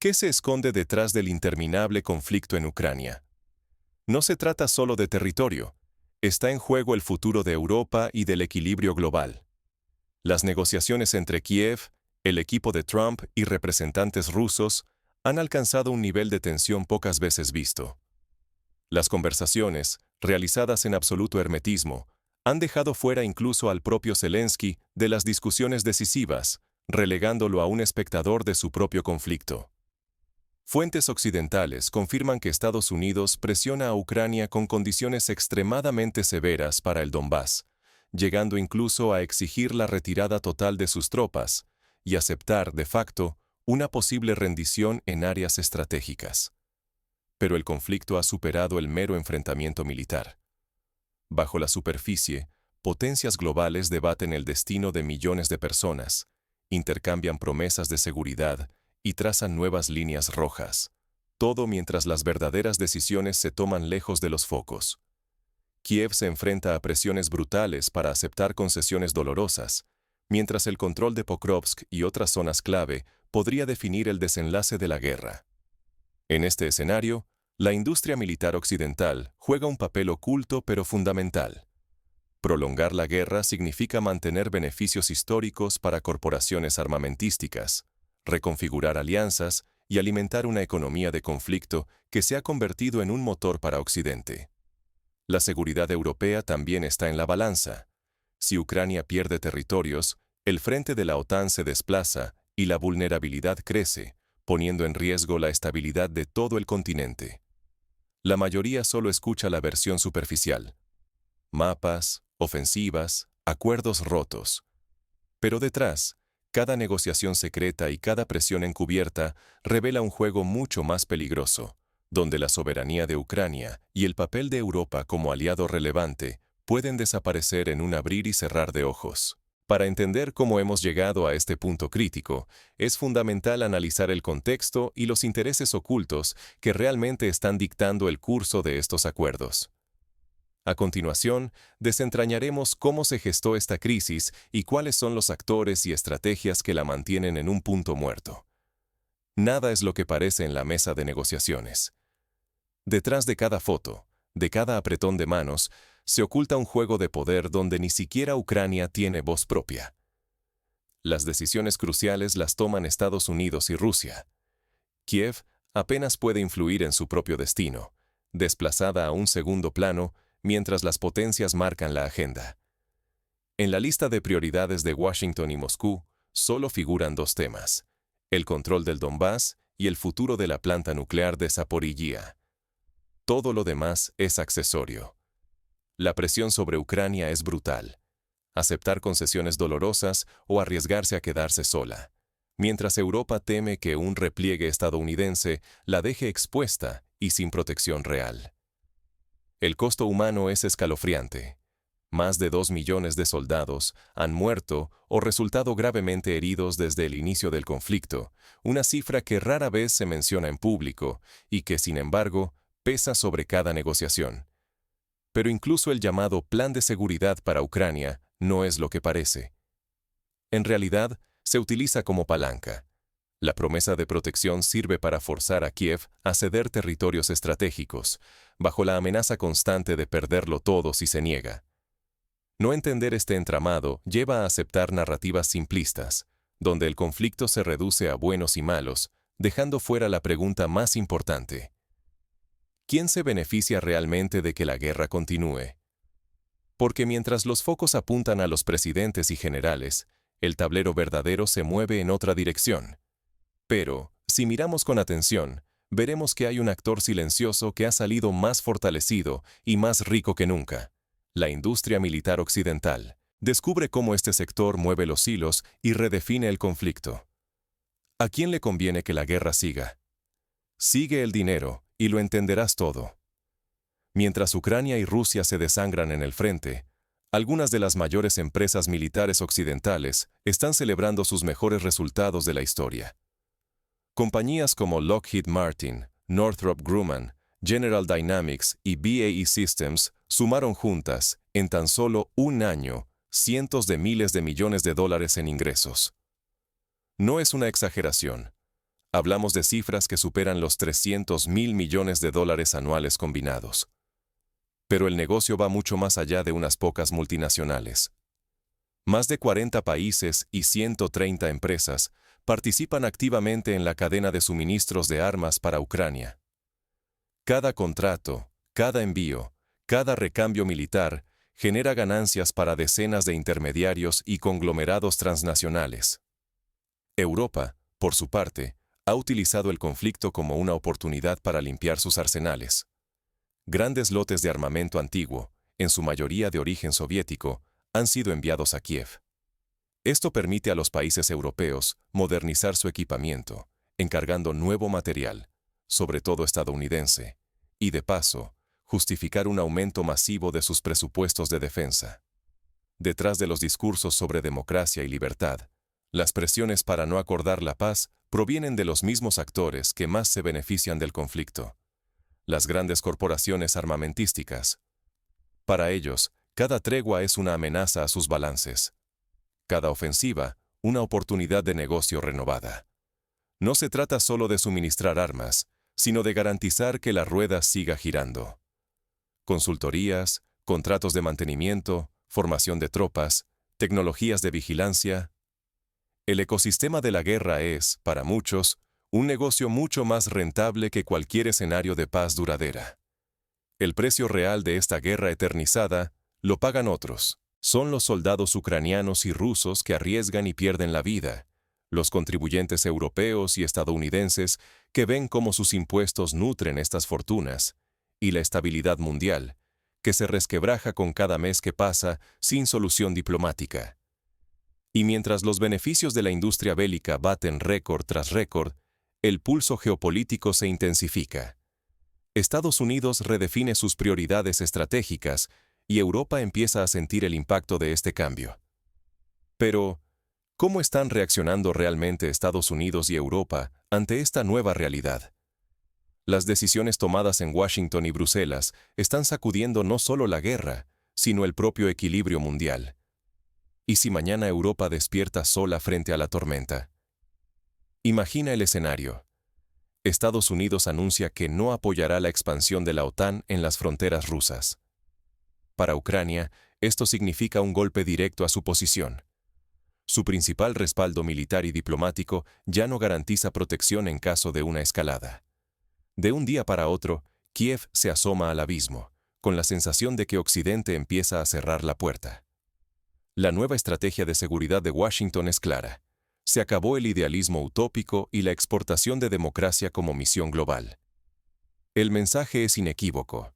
¿Qué se esconde detrás del interminable conflicto en Ucrania? No se trata solo de territorio, está en juego el futuro de Europa y del equilibrio global. Las negociaciones entre Kiev, el equipo de Trump y representantes rusos han alcanzado un nivel de tensión pocas veces visto. Las conversaciones, realizadas en absoluto hermetismo, han dejado fuera incluso al propio Zelensky de las discusiones decisivas, relegándolo a un espectador de su propio conflicto. Fuentes occidentales confirman que Estados Unidos presiona a Ucrania con condiciones extremadamente severas para el Donbass, llegando incluso a exigir la retirada total de sus tropas y aceptar, de facto, una posible rendición en áreas estratégicas. Pero el conflicto ha superado el mero enfrentamiento militar. Bajo la superficie, potencias globales debaten el destino de millones de personas, intercambian promesas de seguridad y trazan nuevas líneas rojas, todo mientras las verdaderas decisiones se toman lejos de los focos. Kiev se enfrenta a presiones brutales para aceptar concesiones dolorosas, mientras el control de Pokrovsk y otras zonas clave podría definir el desenlace de la guerra. En este escenario, la industria militar occidental juega un papel oculto pero fundamental. Prolongar la guerra significa mantener beneficios históricos para corporaciones armamentísticas, reconfigurar alianzas y alimentar una economía de conflicto que se ha convertido en un motor para Occidente. La seguridad europea también está en la balanza. Si Ucrania pierde territorios, el frente de la OTAN se desplaza y la vulnerabilidad crece, poniendo en riesgo la estabilidad de todo el continente. La mayoría solo escucha la versión superficial. Mapas, ofensivas, acuerdos rotos. Pero detrás, cada negociación secreta y cada presión encubierta revela un juego mucho más peligroso, donde la soberanía de Ucrania y el papel de Europa como aliado relevante pueden desaparecer en un abrir y cerrar de ojos. Para entender cómo hemos llegado a este punto crítico, es fundamental analizar el contexto y los intereses ocultos que realmente están dictando el curso de estos acuerdos. A continuación, desentrañaremos cómo se gestó esta crisis y cuáles son los actores y estrategias que la mantienen en un punto muerto. Nada es lo que parece en la mesa de negociaciones. Detrás de cada foto, de cada apretón de manos, se oculta un juego de poder donde ni siquiera Ucrania tiene voz propia. Las decisiones cruciales las toman Estados Unidos y Rusia. Kiev apenas puede influir en su propio destino, desplazada a un segundo plano mientras las potencias marcan la agenda. En la lista de prioridades de Washington y Moscú, solo figuran dos temas: el control del Donbass y el futuro de la planta nuclear de Zaporizhia. Todo lo demás es accesorio. La presión sobre Ucrania es brutal. Aceptar concesiones dolorosas o arriesgarse a quedarse sola, mientras Europa teme que un repliegue estadounidense la deje expuesta y sin protección real. El costo humano es escalofriante. Más de 2 millones de soldados han muerto o resultado gravemente heridos desde el inicio del conflicto, una cifra que rara vez se menciona en público y que, sin embargo, pesa sobre cada negociación. Pero incluso el llamado Plan de Seguridad para Ucrania no es lo que parece. En realidad, se utiliza como palanca. La promesa de protección sirve para forzar a Kiev a ceder territorios estratégicos, bajo la amenaza constante de perderlo todo si se niega. No entender este entramado lleva a aceptar narrativas simplistas, donde el conflicto se reduce a buenos y malos, dejando fuera la pregunta más importante: ¿quién se beneficia realmente de que la guerra continúe? Porque mientras los focos apuntan a los presidentes y generales, el tablero verdadero se mueve en otra dirección. Pero, si miramos con atención, veremos que hay un actor silencioso que ha salido más fortalecido y más rico que nunca: la industria militar occidental. Descubre cómo este sector mueve los hilos y redefine el conflicto. ¿A quién le conviene que la guerra siga? Sigue el dinero y lo entenderás todo. Mientras Ucrania y Rusia se desangran en el frente, algunas de las mayores empresas militares occidentales están celebrando sus mejores resultados de la historia. Compañías como Lockheed Martin, Northrop Grumman, General Dynamics y BAE Systems sumaron juntas, en tan solo un año, cientos de miles de millones de dólares en ingresos. No es una exageración. Hablamos de cifras que superan los 300.000 millones de dólares anuales combinados. Pero el negocio va mucho más allá de unas pocas multinacionales. Más de 40 países y 130 empresas participan activamente en la cadena de suministros de armas para Ucrania. Cada contrato, cada envío, cada recambio militar genera ganancias para decenas de intermediarios y conglomerados transnacionales. Europa, por su parte, ha utilizado el conflicto como una oportunidad para limpiar sus arsenales. Grandes lotes de armamento antiguo, en su mayoría de origen soviético, han sido enviados a Kiev. Esto permite a los países europeos modernizar su equipamiento, encargando nuevo material, sobre todo estadounidense, y de paso, justificar un aumento masivo de sus presupuestos de defensa. Detrás de los discursos sobre democracia y libertad, las presiones para no acordar la paz provienen de los mismos actores que más se benefician del conflicto: las grandes corporaciones armamentísticas. Para ellos, cada tregua es una amenaza a sus balances. Cada ofensiva, una oportunidad de negocio renovada. No se trata solo de suministrar armas, sino de garantizar que la rueda siga girando. Consultorías, contratos de mantenimiento, formación de tropas, tecnologías de vigilancia. El ecosistema de la guerra es, para muchos, un negocio mucho más rentable que cualquier escenario de paz duradera. El precio real de esta guerra eternizada lo pagan otros. Son los soldados ucranianos y rusos que arriesgan y pierden la vida, los contribuyentes europeos y estadounidenses que ven cómo sus impuestos nutren estas fortunas, y la estabilidad mundial, que se resquebraja con cada mes que pasa sin solución diplomática. Y mientras los beneficios de la industria bélica baten récord tras récord, el pulso geopolítico se intensifica. Estados Unidos redefine sus prioridades estratégicas y Europa empieza a sentir el impacto de este cambio. Pero, ¿cómo están reaccionando realmente Estados Unidos y Europa ante esta nueva realidad? Las decisiones tomadas en Washington y Bruselas están sacudiendo no solo la guerra, sino el propio equilibrio mundial. ¿Y si mañana Europa despierta sola frente a la tormenta? Imagina el escenario. Estados Unidos anuncia que no apoyará la expansión de la OTAN en las fronteras rusas. Para Ucrania, esto significa un golpe directo a su posición. Su principal respaldo militar y diplomático ya no garantiza protección en caso de una escalada. De un día para otro, Kiev se asoma al abismo, con la sensación de que Occidente empieza a cerrar la puerta. La nueva estrategia de seguridad de Washington es clara. Se acabó el idealismo utópico y la exportación de democracia como misión global. El mensaje es inequívoco.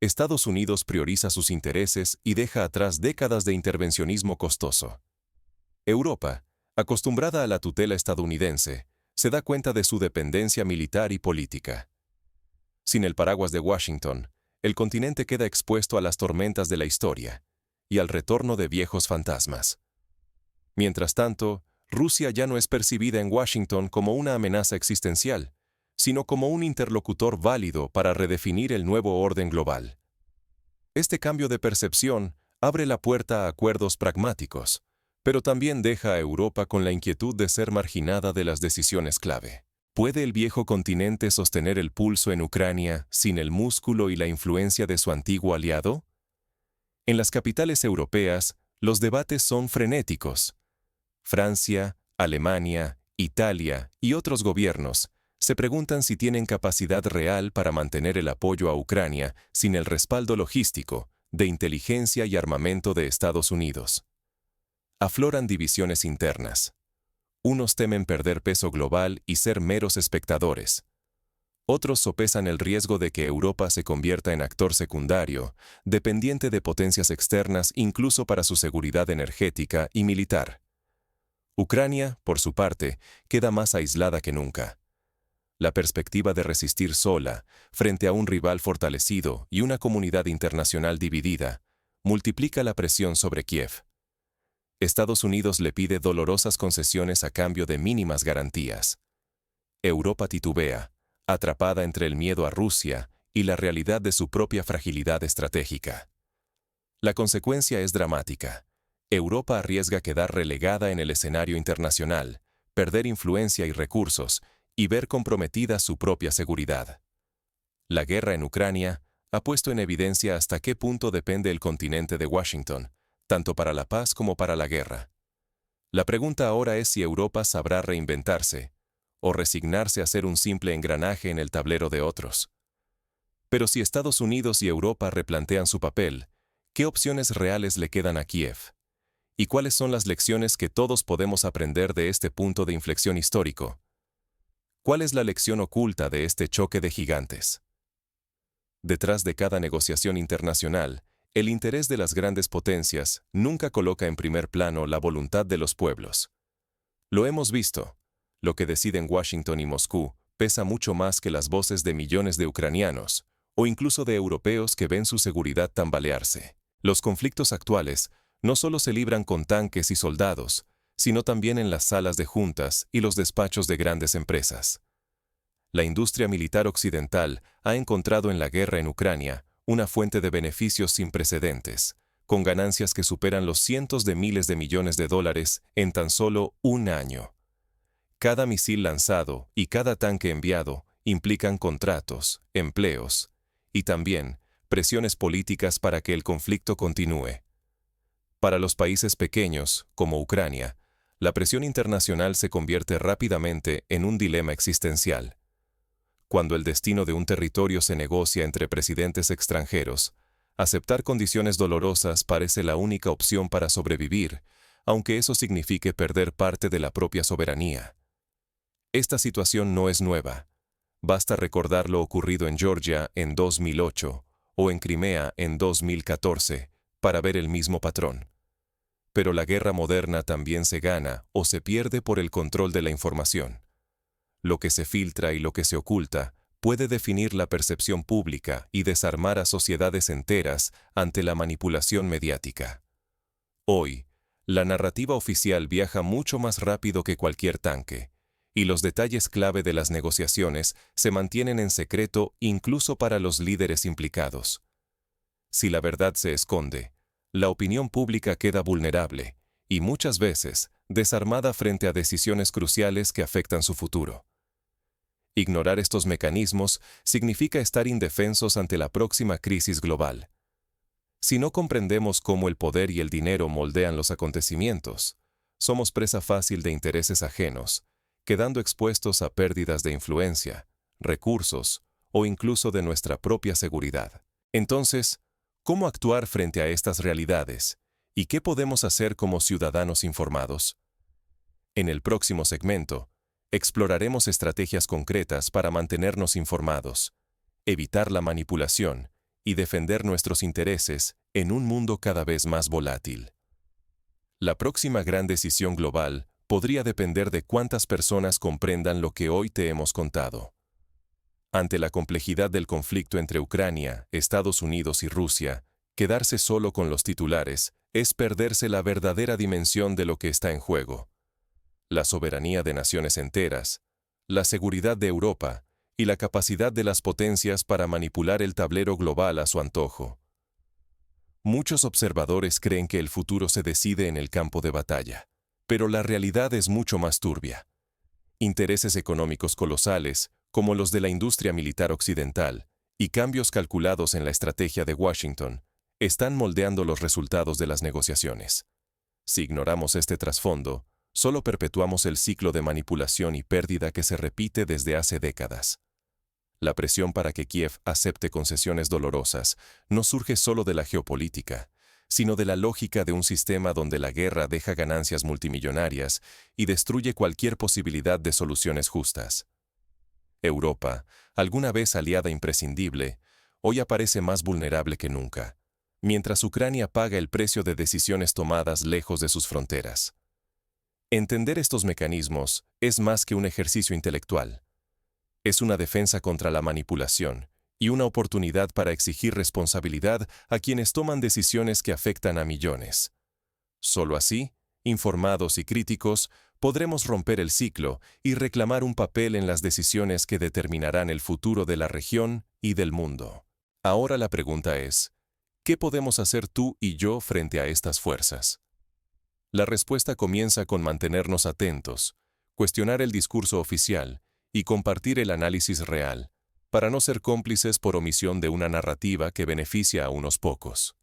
Estados Unidos prioriza sus intereses y deja atrás décadas de intervencionismo costoso. Europa, acostumbrada a la tutela estadounidense, se da cuenta de su dependencia militar y política. Sin el paraguas de Washington, el continente queda expuesto a las tormentas de la historia y al retorno de viejos fantasmas. Mientras tanto, Rusia ya no es percibida en Washington como una amenaza existencial, sino como un interlocutor válido para redefinir el nuevo orden global. Este cambio de percepción abre la puerta a acuerdos pragmáticos, pero también deja a Europa con la inquietud de ser marginada de las decisiones clave. ¿Puede el viejo continente sostener el pulso en Ucrania sin el músculo y la influencia de su antiguo aliado? En las capitales europeas, los debates son frenéticos. Francia, Alemania, Italia y otros gobiernos se preguntan si tienen capacidad real para mantener el apoyo a Ucrania sin el respaldo logístico, de inteligencia y armamento de Estados Unidos. Afloran divisiones internas. Unos temen perder peso global y ser meros espectadores. Otros sopesan el riesgo de que Europa se convierta en actor secundario, dependiente de potencias externas incluso para su seguridad energética y militar. Ucrania, por su parte, queda más aislada que nunca. La perspectiva de resistir sola, frente a un rival fortalecido y una comunidad internacional dividida, multiplica la presión sobre Kiev. Estados Unidos le pide dolorosas concesiones a cambio de mínimas garantías. Europa titubea, atrapada entre el miedo a Rusia y la realidad de su propia fragilidad estratégica. La consecuencia es dramática. Europa arriesga quedar relegada en el escenario internacional, perder influencia y recursos, y ver comprometida su propia seguridad. La guerra en Ucrania ha puesto en evidencia hasta qué punto depende el continente de Washington, tanto para la paz como para la guerra. La pregunta ahora es si Europa sabrá reinventarse, o resignarse a ser un simple engranaje en el tablero de otros. Pero si Estados Unidos y Europa replantean su papel, ¿qué opciones reales le quedan a Kiev? ¿Y cuáles son las lecciones que todos podemos aprender de este punto de inflexión histórico? ¿Cuál es la lección oculta de este choque de gigantes? Detrás de cada negociación internacional, el interés de las grandes potencias nunca coloca en primer plano la voluntad de los pueblos. Lo hemos visto. Lo que deciden Washington y Moscú pesa mucho más que las voces de millones de ucranianos, o incluso de europeos que ven su seguridad tambalearse. Los conflictos actuales no solo se libran con tanques y soldados, sino también en las salas de juntas y los despachos de grandes empresas. La industria militar occidental ha encontrado en la guerra en Ucrania una fuente de beneficios sin precedentes, con ganancias que superan los cientos de miles de millones de dólares en tan solo un año. Cada misil lanzado y cada tanque enviado implican contratos, empleos y también presiones políticas para que el conflicto continúe. Para los países pequeños, como Ucrania, la presión internacional se convierte rápidamente en un dilema existencial. Cuando el destino de un territorio se negocia entre presidentes extranjeros, aceptar condiciones dolorosas parece la única opción para sobrevivir, aunque eso signifique perder parte de la propia soberanía. Esta situación no es nueva. Basta recordar lo ocurrido en Georgia en 2008 o en Crimea en 2014 para ver el mismo patrón. Pero la guerra moderna también se gana o se pierde por el control de la información. Lo que se filtra y lo que se oculta puede definir la percepción pública y desarmar a sociedades enteras ante la manipulación mediática. Hoy, la narrativa oficial viaja mucho más rápido que cualquier tanque, y los detalles clave de las negociaciones se mantienen en secreto incluso para los líderes implicados. Si la verdad se esconde, la opinión pública queda vulnerable y muchas veces desarmada frente a decisiones cruciales que afectan su futuro. Ignorar estos mecanismos significa estar indefensos ante la próxima crisis global. Si no comprendemos cómo el poder y el dinero moldean los acontecimientos, somos presa fácil de intereses ajenos, quedando expuestos a pérdidas de influencia, recursos o incluso de nuestra propia seguridad. Entonces, ¿cómo actuar frente a estas realidades? ¿Y qué podemos hacer como ciudadanos informados? En el próximo segmento, exploraremos estrategias concretas para mantenernos informados, evitar la manipulación y defender nuestros intereses en un mundo cada vez más volátil. La próxima gran decisión global podría depender de cuántas personas comprendan lo que hoy te hemos contado. Ante la complejidad del conflicto entre Ucrania, Estados Unidos y Rusia, quedarse solo con los titulares es perderse la verdadera dimensión de lo que está en juego. La soberanía de naciones enteras, la seguridad de Europa y la capacidad de las potencias para manipular el tablero global a su antojo. Muchos observadores creen que el futuro se decide en el campo de batalla, pero la realidad es mucho más turbia. Intereses económicos colosales, como los de la industria militar occidental, y cambios calculados en la estrategia de Washington, están moldeando los resultados de las negociaciones. Si ignoramos este trasfondo, solo perpetuamos el ciclo de manipulación y pérdida que se repite desde hace décadas. La presión para que Kiev acepte concesiones dolorosas no surge solo de la geopolítica, sino de la lógica de un sistema donde la guerra deja ganancias multimillonarias y destruye cualquier posibilidad de soluciones justas. Europa, alguna vez aliada imprescindible, hoy aparece más vulnerable que nunca, mientras Ucrania paga el precio de decisiones tomadas lejos de sus fronteras. Entender estos mecanismos es más que un ejercicio intelectual. Es una defensa contra la manipulación y una oportunidad para exigir responsabilidad a quienes toman decisiones que afectan a millones. Solo así, informados y críticos, podremos romper el ciclo y reclamar un papel en las decisiones que determinarán el futuro de la región y del mundo. Ahora la pregunta es, ¿qué podemos hacer tú y yo frente a estas fuerzas? La respuesta comienza con mantenernos atentos, cuestionar el discurso oficial y compartir el análisis real, para no ser cómplices por omisión de una narrativa que beneficia a unos pocos.